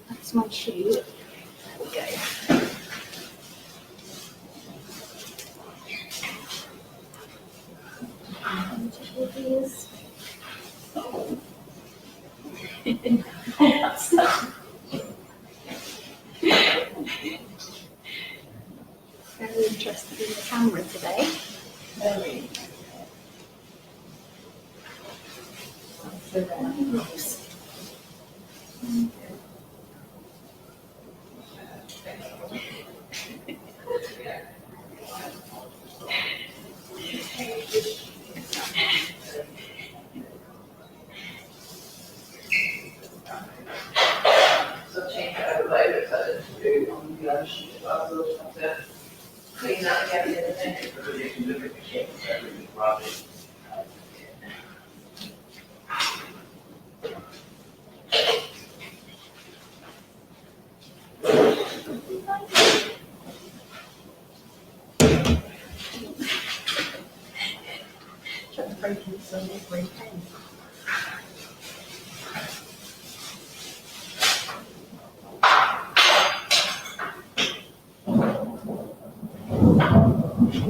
That's my shoe. There we go. Very interested in the camera today. Very. Clean that again in a minute, because you can look at the kittens, everything's rubbish. Trying to break some of my pen.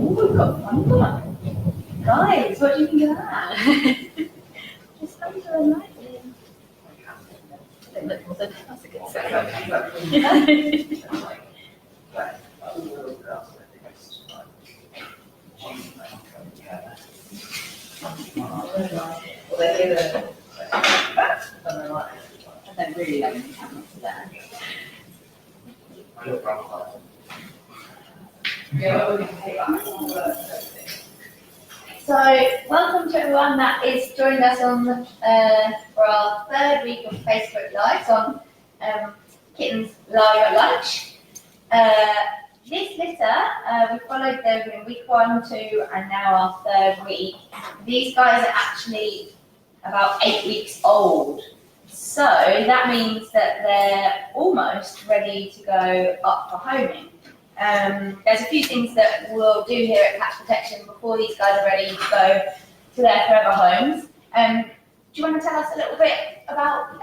We've got fun. Guys, what do you think of that? Just under a light. Don't look bothered. That's a good setup. I don't really like any camera for that. So, welcome to everyone that is joined us on for our third week of Facebook Lives on Kittens Live at Lunch. This litter, we followed them in week 1, 2, and now our third week. These guys are actually about 8 weeks old. So that means that they're almost ready to go up for homing. There's a few things that we'll do here at Catch Protection before these guys are ready to go to their forever homes. Do you want to tell us a little bit about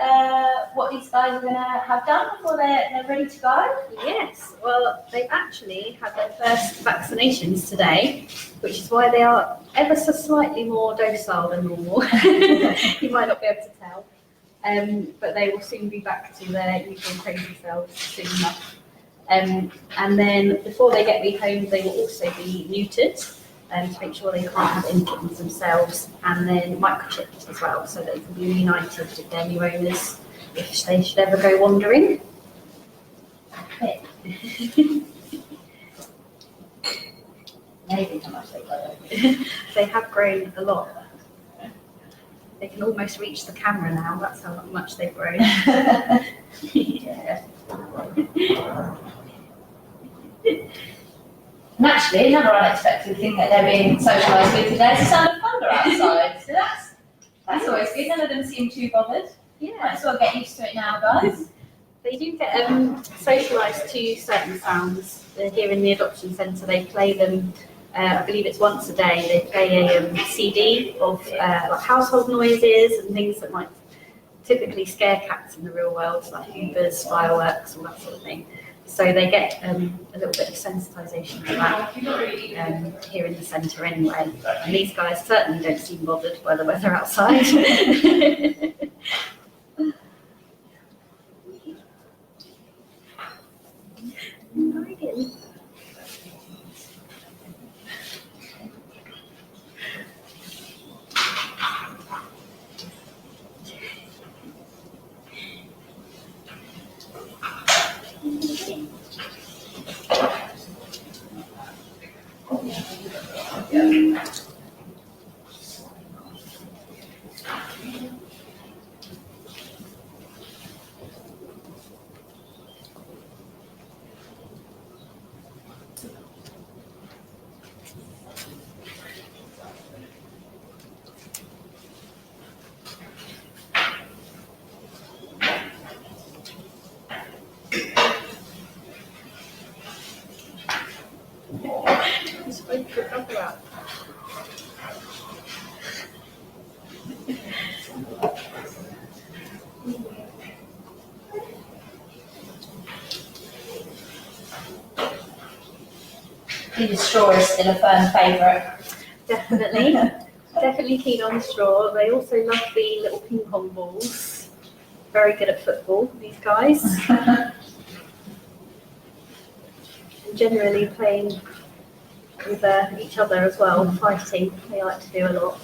what these guys are going to have done before they're ready to go? Yes, well, they've actually had their first vaccinations today, which is why they are ever so slightly more docile than normal. You might not be able to tell. But they will soon be back to their usual crazy selves soon enough. And then before they get me home, they will also be neutered to make sure they can't have any kittens themselves, and then microchipped as well, so they can be reunited with their new owners if they should ever go wandering. Okay. Maybe how much they grow. They have grown a lot. They can almost reach the camera now, that's how much they've grown. Yeah. And actually, another unexpected thing that they're being socialised with today is the sound of thunder outside. So that's always good. None of them seem too bothered. Yeah. Might as well get used to it now, guys. They do get socialised to certain sounds. They're here in the adoption centre, they play them I believe it's once a day. They play a CD of like household noises and things that might typically scare cats in the real world, like Ubers, fireworks, all that sort of thing. So they get a little bit of sensitization to that here in the centre anyway. And these guys certainly don't seem bothered by the weather outside. The straw is still a firm favourite. Definitely. Definitely keen on straw. They also love the little ping pong balls. Very good at football, these guys. And generally playing with each other as well, fighting. They like to do a lot.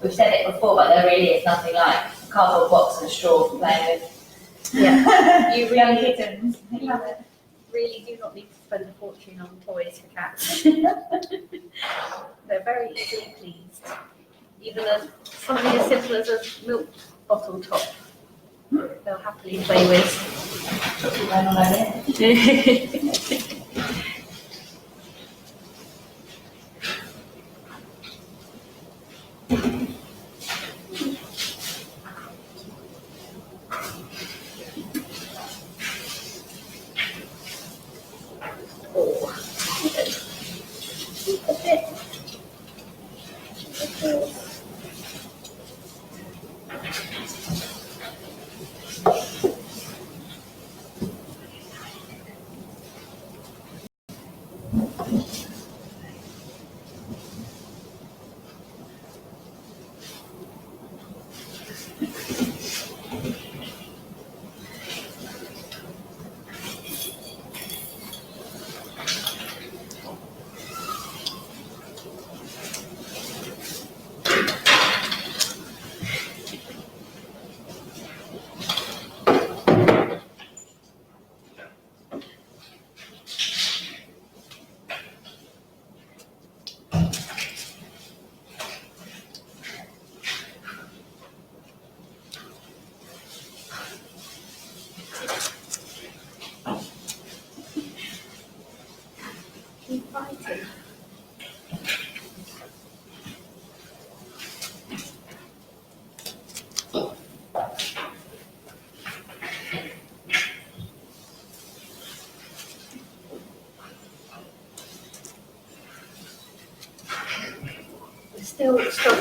We've said it before, but there really is nothing like a cardboard box and a straw for playing with. Yeah, you Young really, kittens. really do not need to spend a fortune on toys for cats. They're very easily pleased. Even something as simple as a milk bottle top, they'll happily play with.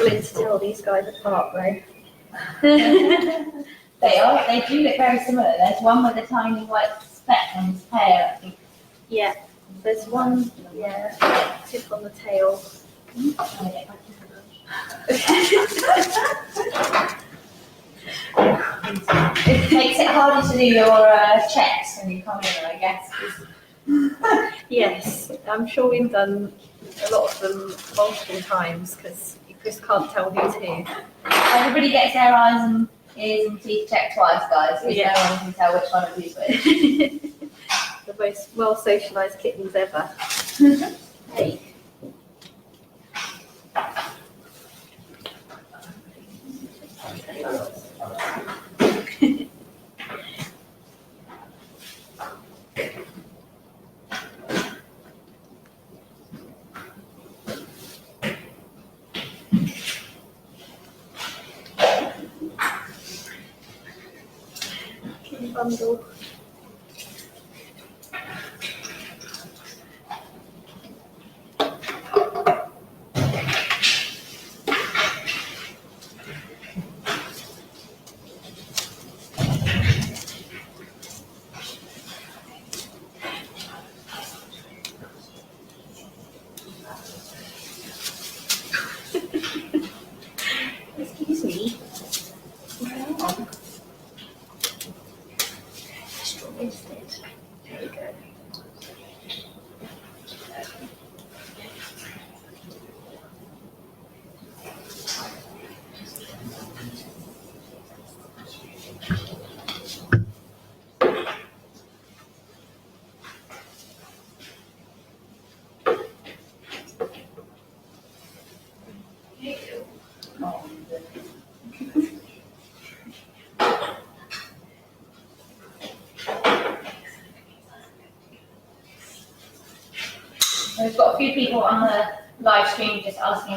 struggling to tell these guys apart though. They do look very similar. There's one with a tiny white speck on his tail, I think. Yeah, there's one, tip on the tail. It makes it harder to do your checks when you come in, I guess. Yes, I'm sure we've done a lot of them multiple times because you just can't tell who's who. Everybody gets their eyes and ears and teeth checked twice, guys, because Yeah. no one can tell which one of you's which. The most well socialised kittens ever. Hey. Bundle. Excuse me. Straw instead. There we go. We've got a few people on the live stream just asking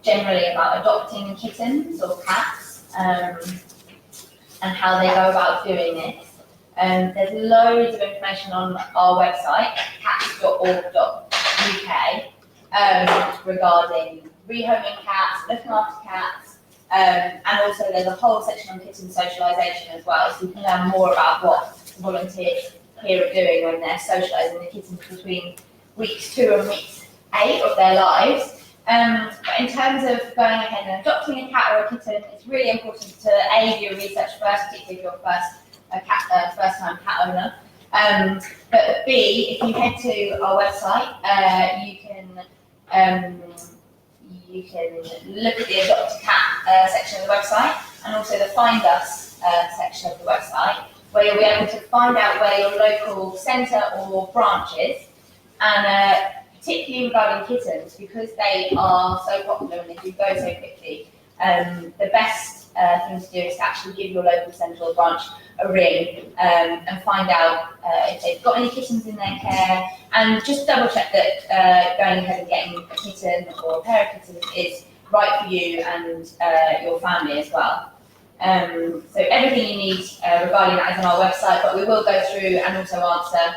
generally about adopting kittens or cats, and how they go about doing this. There's loads of information on our website, cats.org.uk, regarding rehoming cats, looking after cats, and also there's a whole section on kitten socialisation as well, so you can learn more about what volunteers here are doing when they're socialising the kittens between weeks 2 and weeks 8 of their lives. But in terms of going ahead and adopting a cat or a kitten, it's really important to A, do your research first, particularly if you're first-time cat owner. But B, if you head to our website, you can look at the adopt a cat section of the website, and also the find us section of the website, where you'll be able to find out where your local centre or branch is. And particularly regarding kittens, because they are so popular and they do go so quickly, the best thing to do is to actually give your local centre or branch a ring and find out if they've got any kittens in their care, and just double check that going ahead and getting a kitten or a pair of kittens is right for you and your family as well. So everything you need regarding that is on our website, but we will go through and also answer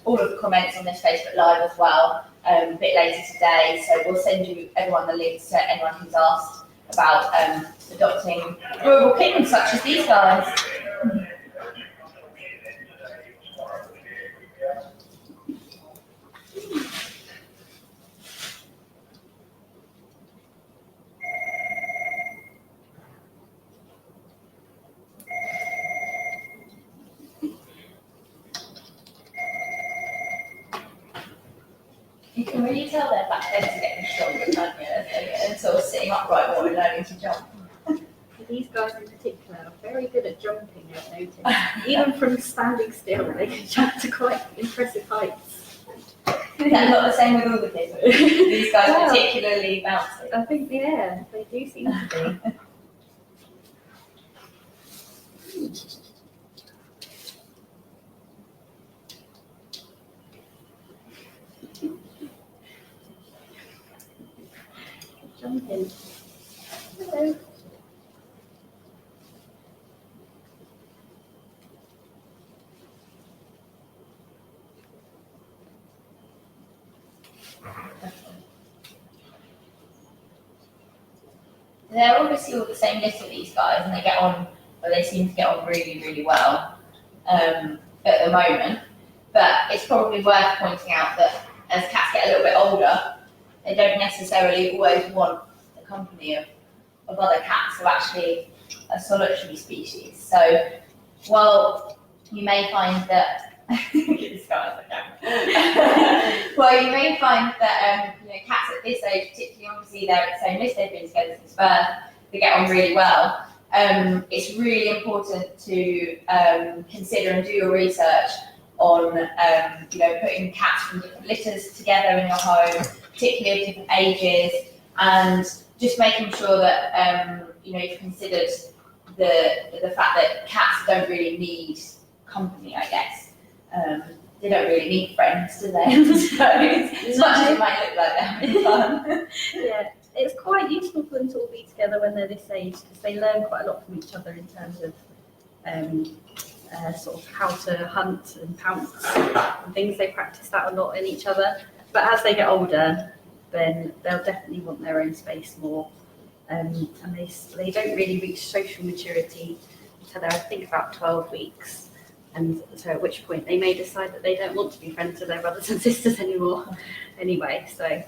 all of the comments on this Facebook Live as well a bit later today. So we'll send everyone the links to anyone who's asked about adopting rural kittens such as these guys. You can really tell their back legs are getting stronger, can't you? They're sort of sitting upright while we're learning to jump. These guys in particular are very good at jumping, I've noticed. Even from standing still, they can jump to quite impressive heights. Is that not the same with all the kids? These guys are particularly bouncy. I think, yeah, they do seem to be. Jumping. Hello. they're obviously all the same litter, these guys, and they seem to get on really, really well at the moment. But it's probably worth pointing out that as cats get a little bit older, they don't necessarily always want the company of other cats who are actually a solitary species. So while you may find that well, you may find that cats at this age, particularly obviously they're at the same list, they've been together since birth, they get on really well. It's really important to consider and do your research on putting cats from different litters together in your home, particularly of different ages, and just making sure that you've considered the fact that cats don't really need company, I guess. They don't really need friends, do they? So, as much as it might look like they're having fun. Yeah, it's quite useful for them to all be together when they're this age, because they learn quite a lot from each other in terms of sort of how to hunt and pounce and things. They practice that a lot in each other. But as they get older, then they'll definitely want their own space more. And they don't really reach social maturity until they're, I think, about 12 weeks. And so at which point they may decide that they don't want to be friends with their brothers and sisters anymore. Anyway, so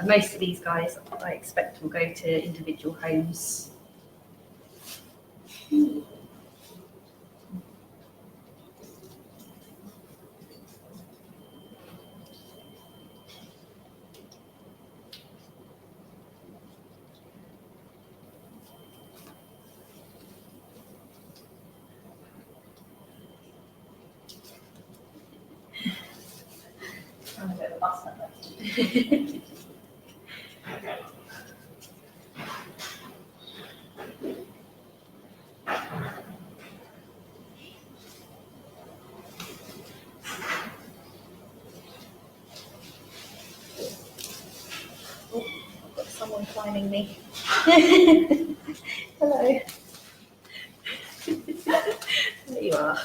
most of these guys I expect will go to individual homes. I'm a bit of a bus number. Oh, I've got someone climbing me. Hello. There you are.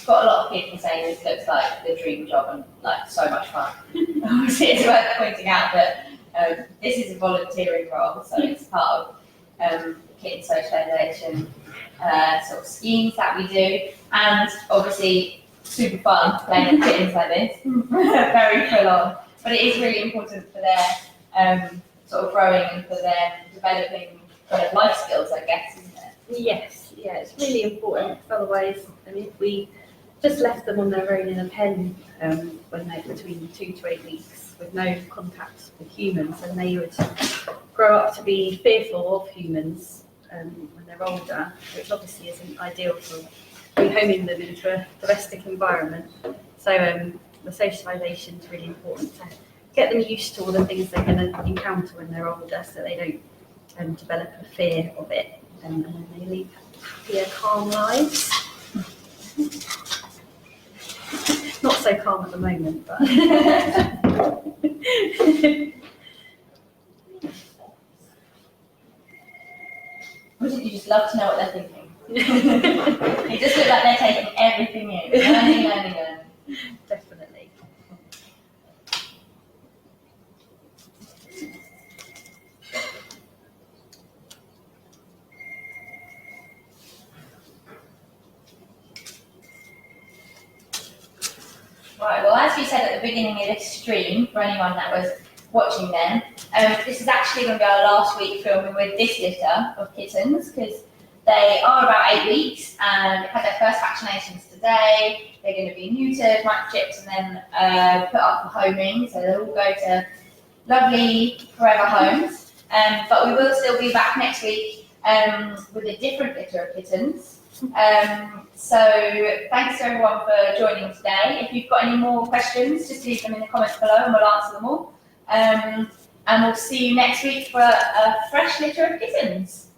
Got a lot of people saying this looks like the dream job and like so much fun. Obviously, it's worth pointing out that this is a volunteering role, so it's part of kitten socialisation sort of schemes that we do, and obviously super fun playing with kittens like this, very full on. But it is really important for their sort of growing and for their developing kind of life skills, I guess, isn't it? Yes, yeah, it's really important, because otherwise, I mean, if we just left them on their own in a pen when they're between 2 to 8 weeks with no contact with humans, then they would grow up to be fearful of humans when they're older, which obviously isn't ideal for rehoming them into a domestic environment. So the socialisation is really important to get them used to all the things they're going to encounter when they're older, so they don't develop a fear of it, and then they lead happier, calm lives. Not so calm at the moment, but Wouldn't you just love to know what they're thinking? They just look like they're taking everything in, learning. definitely. Right, well, as we said at the beginning of this stream, for anyone that was watching then, this is actually going to be our last week filming with this litter of kittens, because they are about 8 weeks and they've had their first vaccinations today. They're going to be neutered, microchipped, and then put up for homing, so they'll all go to lovely forever homes. But we will still be back next week with a different litter of kittens. So thanks to everyone for joining today. If you've got any more questions, just leave them in the comments below and we'll answer them all. And we'll see you next week for a fresh litter of kittens.